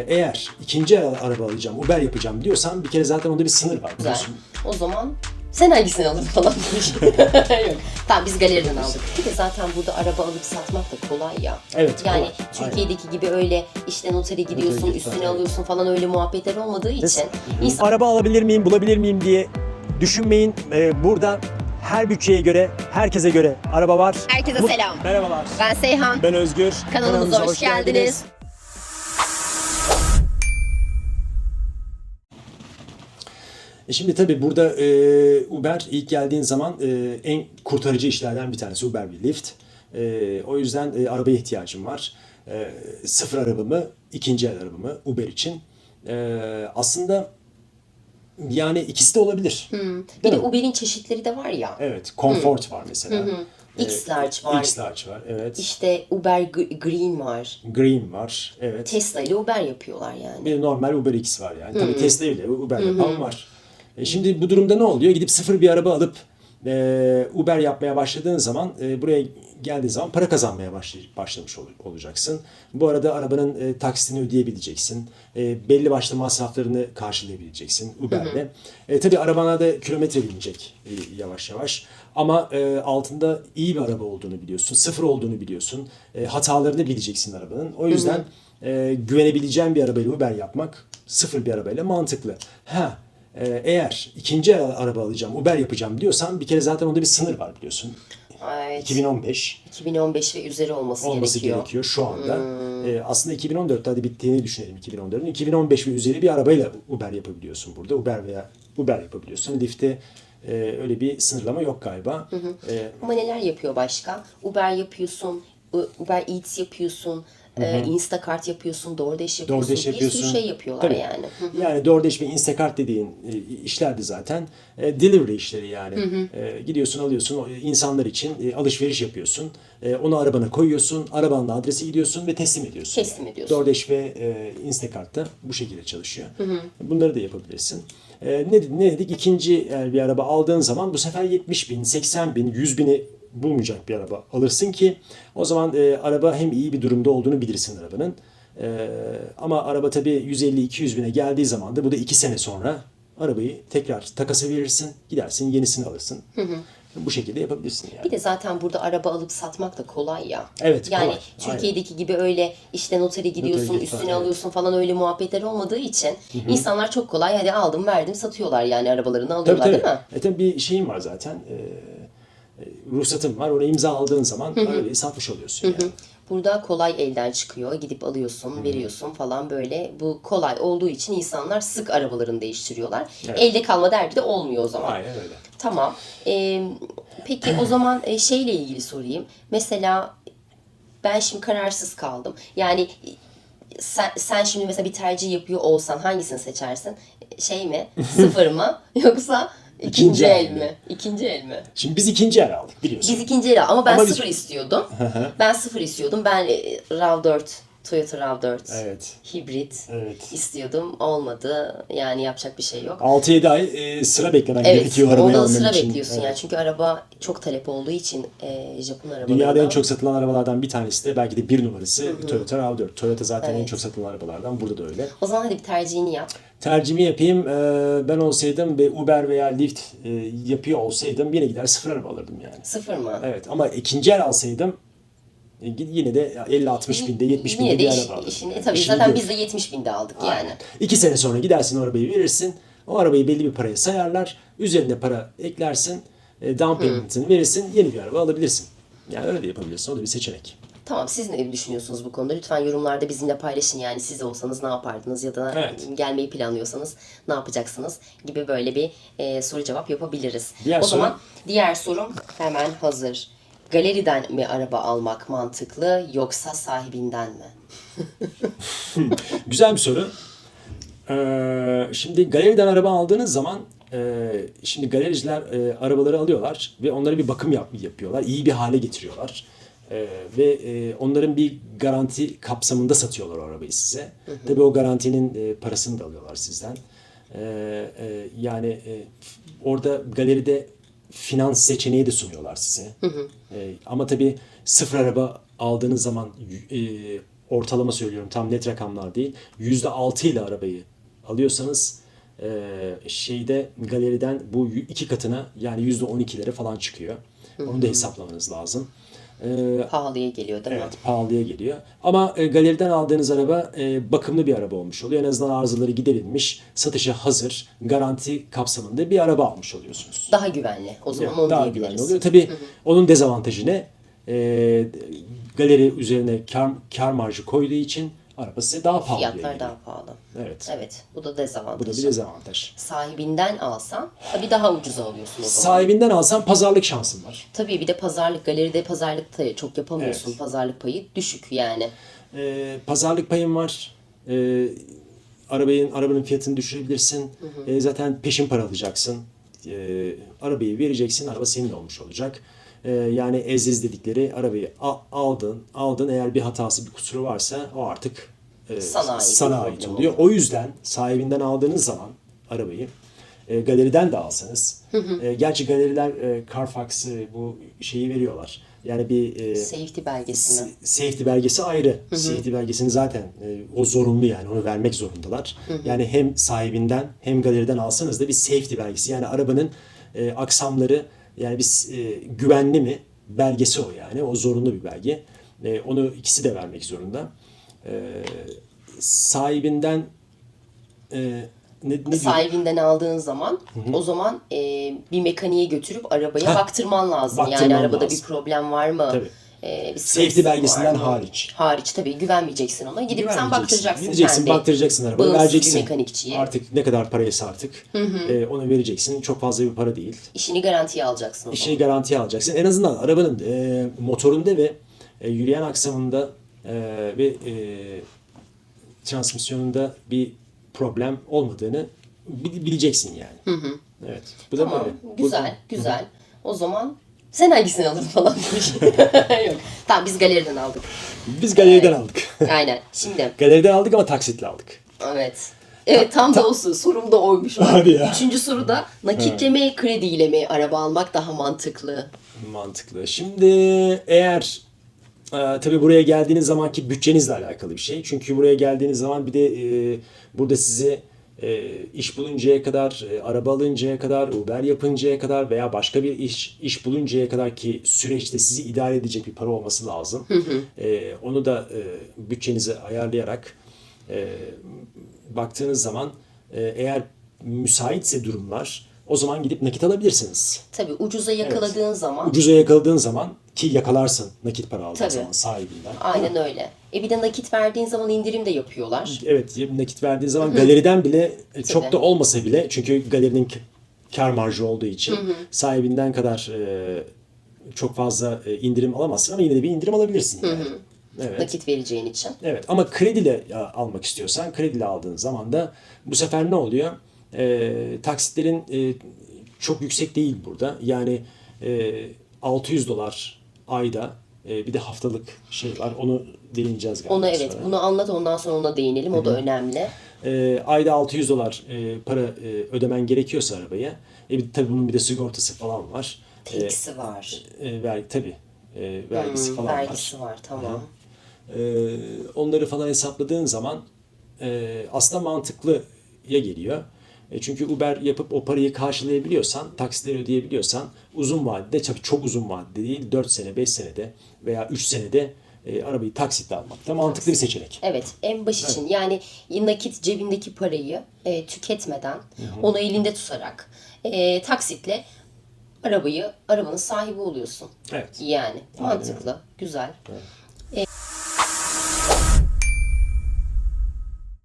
Eğer ikinci el araba alacağım, Uber yapacağım diyorsan bir kere zaten onda bir sınır var biliyorsun. O zaman sen hangisini alırdın falan demiş. Yok. Tamam biz galeriden aldık. Bir de zaten burada araba alıp satmak da kolay ya. Evet, yani kolay. Türkiye'deki gibi öyle işte notere gidiyorsun, Notere üstüne gidiyorsun, alıyorsun falan öyle muhabbetler olmadığı için. Araba alabilir miyim, bulabilir miyim diye düşünmeyin. Burada her bütçeye göre, herkese göre araba var. Herkese selam. Merhabalar. Ben Seyhan. Ben Özgür. Kanalımıza hoş geldiniz. Şimdi tabii burada Uber ilk geldiğin zaman en kurtarıcı işlerden bir tanesi Uber ve Lyft. O yüzden arabaya ihtiyacım var. Sıfır arabamı, ikinci el arabamı Uber için. Aslında yani ikisi de olabilir. Bir de Uber'in çeşitleri de var ya. Evet, Comfort var mesela. X-Large var. X-Large var, evet. İşte Uber Green var. Green var, evet. Tesla ile Uber yapıyorlar yani. Bir de normal Uber X var yani. Tabii Tesla ile Uber yapan var. Şimdi bu durumda ne oluyor? Gidip sıfır bir araba alıp Uber yapmaya başladığın zaman buraya geldiğin zaman para kazanmaya başlamış olacaksın. Bu arada arabanın taksitini ödeyebileceksin. Belli başlı masraflarını karşılayabileceksin Uber'le. Tabii arabana da kilometre binecek yavaş yavaş. Ama altında iyi bir araba olduğunu biliyorsun. Sıfır olduğunu biliyorsun. Hatalarını bileceksin arabanın. O yüzden güvenebileceğin bir arabayla Uber yapmak sıfır bir arabayla mantıklı. Eğer ikinci el araba alacağım, Uber yapacağım diyorsan bir kere zaten onda bir sınır var biliyorsun. Evet. 2015 ve üzeri olması gerekiyor şu anda. Aslında 2014'te hadi bittiğini düşünelim 2014'ün. 2015 ve üzeri bir arabayla Uber yapabiliyorsun burada. Uber yapabiliyorsun. Lyft'te öyle bir sınırlama yok galiba. Ama neler yapıyor başka? Uber yapıyorsun, Uber Eats yapıyorsun. Instacart yapıyorsun, DoorDash yapıyorsun. Bir sürü şey yapıyorlar. Tabii. Yani. Yani DoorDash ve Instacart dediğin işlerdi zaten. Delivery işleri yani. Gidiyorsun alıyorsun insanlar için alışveriş yapıyorsun. Onu arabana koyuyorsun. Arabanın adresi gidiyorsun ve teslim ediyorsun. DoorDash ve Instacart da bu şekilde çalışıyor. Bunları da yapabilirsin. Ne dedik? İkinci bir araba aldığın zaman bu sefer 70 bin, 80 bin, 100 bini bulmayacak bir araba alırsın ki o zaman araba hem iyi bir durumda olduğunu bilirsin arabanın. Ama araba tabii 150-200 bine geldiği zaman da bu da 2 sene sonra arabayı tekrar takasa verirsin, gidersin yenisini alırsın. Bu şekilde yapabilirsin yani. Bir de zaten burada araba alıp satmak da kolay ya. Evet, yani kolay. Türkiye'deki gibi öyle işte notere gidiyorsun, üstüne alıyorsun falan öyle muhabbetler olmadığı için insanlar çok kolay hadi aldım verdim satıyorlar yani arabalarını alıyorlar tabii. Değil mi? Tabii bir şeyin var zaten. Ruhsatın var. Onu imza aldığın zaman arabayı satmış oluyorsun yani. Burada kolay elden çıkıyor. Gidip alıyorsun, veriyorsun falan böyle. Bu kolay olduğu için insanlar sık arabalarını değiştiriyorlar. Evet. Elde kalma derdi de olmuyor o zaman. Aynen öyle. Tamam. Peki o zaman şeyle ilgili sorayım. Mesela ben şimdi kararsız kaldım. Yani sen şimdi mesela bir tercih yapıyor olsan hangisini seçersin? Şey mi? Sıfır mı? Yoksa İkinci el mi? İkinci el mi? Şimdi biz ikinci el aldık biliyorsun. Biz ikinci el aldık ama ben Ama sıfır istiyordum. Ben sıfır istiyordum. Ben RAV4, Toyota RAV4 hibrit istiyordum. Olmadı. Yani yapacak bir şey yok. 6-7 ay sıra beklemen gerekiyor arabayı alman için. Onda sıra bekliyorsun yani. Çünkü araba çok talep olduğu için Japon arabalarından. Dünyada en çok satılan arabalardan bir tanesi de belki de bir numarası Toyota RAV4. Toyota zaten en çok satılan arabalardan. Burada da öyle. O zaman hadi bir tercihini yap. Tercihimi yapayım. Ben olsaydım ve Uber veya Lyft yapıyor olsaydım yine gider sıfır araba alırdım yani. Sıfır mı? Evet ama ikinci el alsaydım yine de 50-60 binde 70 binde bir araba alırdım. Tabii zaten biz de 70 binde aldık yani. 2 sene sonra gidersin o arabayı verirsin. O arabayı belli bir paraya sayarlar. Üzerine para eklersin. Down payment'ını verirsin. Yeni bir araba alabilirsin. Yani öyle de yapabilirsin. O da bir seçenek. Tamam siz ne düşünüyorsunuz bu konuda? Lütfen yorumlarda bizimle paylaşın yani siz olsanız ne yapardınız ya da gelmeyi planlıyorsanız ne yapacaksınız gibi böyle bir soru cevap yapabiliriz. Zaman diğer sorum hemen hazır. Galeriden mi araba almak mantıklı yoksa sahibinden mi? Güzel bir soru. Şimdi galeriden araba aldığınız zaman şimdi galericiler arabaları alıyorlar ve onlara bir bakım yapıyorlar. İyi bir hale getiriyorlar. Ve onların bir garanti kapsamında satıyorlar o arabayı size. Tabii o garantinin parasını da alıyorlar sizden. Yani orada galeride finans seçeneği de sunuyorlar size. Ama tabii sıfır araba aldığınız zaman ortalama söylüyorum, tam net rakamlar değil, %6 ile arabayı alıyorsanız galeriden bu 2 katına, yani %12'lere falan çıkıyor. Onu da hesaplamanız lazım. Pahalıya geliyor değil mi? Evet, pahalıya geliyor. Ama galeriden aldığınız araba bakımlı bir araba olmuş oluyor. En azından arızaları giderilmiş, satışa hazır, garanti kapsamında bir araba almış oluyorsunuz. Daha güvenli. O zaman Evet, onu daha diyebiliriz. güvenli oluyor. Tabii onun dezavantajı ne? Galeri üzerine kar marjı koyduğu için araba size daha pahalıya Fiyatlar geliyor. daha pahalı. Evet. Evet. Bu da dezavantaj. Bu da bir dezavantaj. Sahibinden alsan tabii daha ucuza alıyorsun o zaman. Sahibinden alsan pazarlık şansın var. Tabii bir de pazarlık, galeride pazarlık da çok yapamıyorsun. Evet. Pazarlık payı düşük yani. Pazarlık payın var. Arabanın fiyatını düşürebilirsin. Zaten peşin para alacaksın. Arabayı vereceksin, araba senin olmuş olacak. Yani eziz dedikleri, arabayı aldın, eğer bir hatası, bir kusuru varsa o artık sana ait oluyor. O yüzden sahibinden aldığınız zaman arabayı galeriden de alsanız, gerçi galeriler Carfax bu şeyi veriyorlar. Yani bir Safety belgesini. safety belgesi ayrı. Safety belgesini zaten o zorunlu, yani onu vermek zorundalar. Yani hem sahibinden hem galeriden alsanız da bir safety belgesi, yani arabanın aksamları, yani güvenli mi belgesi o, yani o zorunlu bir belge. Onu ikisi de vermek zorunda. Sahibinden ne diyor? Sahibinden aldığın zaman o zaman bir mekaniğe götürüp arabaya baktırman lazım. Yani Baktırman arabada lazım. bir problem var mı? Tabii. Bir Safety sıkıntısı belgesinden var mı? hariç. Hariç tabii, güvenmeyeceksin ona. Gidip sen Güvenmeyeceksin. baktıracaksın Gideceksin, kendi. baktıracaksın arabayı, Bağımsız vereceksin. bir mekanikçiye. Artık ne kadar paraysa artık onu vereceksin. Çok fazla bir para değil. İşini garantiye alacaksın o zaman. İşini garantiye alacaksın. En azından arabanın motorunda ve yürüyen aksamında ve transmisyonunda bir problem olmadığını bileceksin yani. Evet. Bu da Tamam, böyle. güzel, güzel. O zaman sen hangisini alırdın falan demiş. Yok. Tamam, biz galeriden aldık. Biz galeriden aldık. Aynen. Şimdi, Galeriden aldık ama taksitle aldık. evet. Evet, tam da o sorum da oymuş. Hadi ya. Üçüncü soru da nakitle mi, krediyle mi araba almak daha mantıklı? Mantıklı. Şimdi eğer tabii buraya geldiğiniz zamanki bütçenizle alakalı bir şey. Çünkü buraya geldiğiniz zaman bir de burada size iş buluncaya kadar, araba alıncaya kadar, Uber yapıncaya kadar veya başka bir iş buluncaya kadar ki süreçte sizi idare edecek bir para olması lazım. Onu da bütçenize ayarlayarak baktığınız zaman eğer müsaitse durumlar, o zaman gidip nakit alabilirsiniz. Tabii ucuza yakaladığın zaman. Ucuza yakaladığın zaman, ki yakalarsın nakit para aldığın Tabii. zaman sahibinden. Aynen öyle. Bir de nakit verdiğin zaman indirim de yapıyorlar. Evet, nakit verdiğin zaman galeriden bile çok Tabii. da olmasa bile, çünkü galerinin kar marjı olduğu için sahibinden kadar çok fazla indirim alamazsın ama yine de bir indirim alabilirsin yani. Evet. Nakit vereceğin için. Evet, ama krediyle almak istiyorsan, krediyle aldığın zaman da bu sefer ne oluyor? Taksitlerin çok yüksek değil burada. Yani $600 ayda, bir de haftalık şey var. Onu değineceğiz galiba. Onu evet, sonra. bunu anlat, ondan sonra ona değinelim. O da önemli. Ayda $600 para ödemen gerekiyorsa arabaya. Tabii bunun bir de sigortası falan var. Teksi var. Tabii. Vergisi falan var. Vergisi var, tamam. Onları falan hesapladığın zaman aslında mantıklıya geliyor. Çünkü Uber yapıp o parayı karşılayabiliyorsan, taksitleri ödeyebiliyorsan, uzun vadede, tabii çok uzun vadede değil, 4 sene, 5 senede veya 3 senede arabayı taksitle almak da mantıklı bir seçenek. Evet, en baş için yani nakit cebindeki parayı tüketmeden, onu elinde tutarak taksitle arabanın sahibi oluyorsun. Evet. Yani mantıklı, güzel. Evet.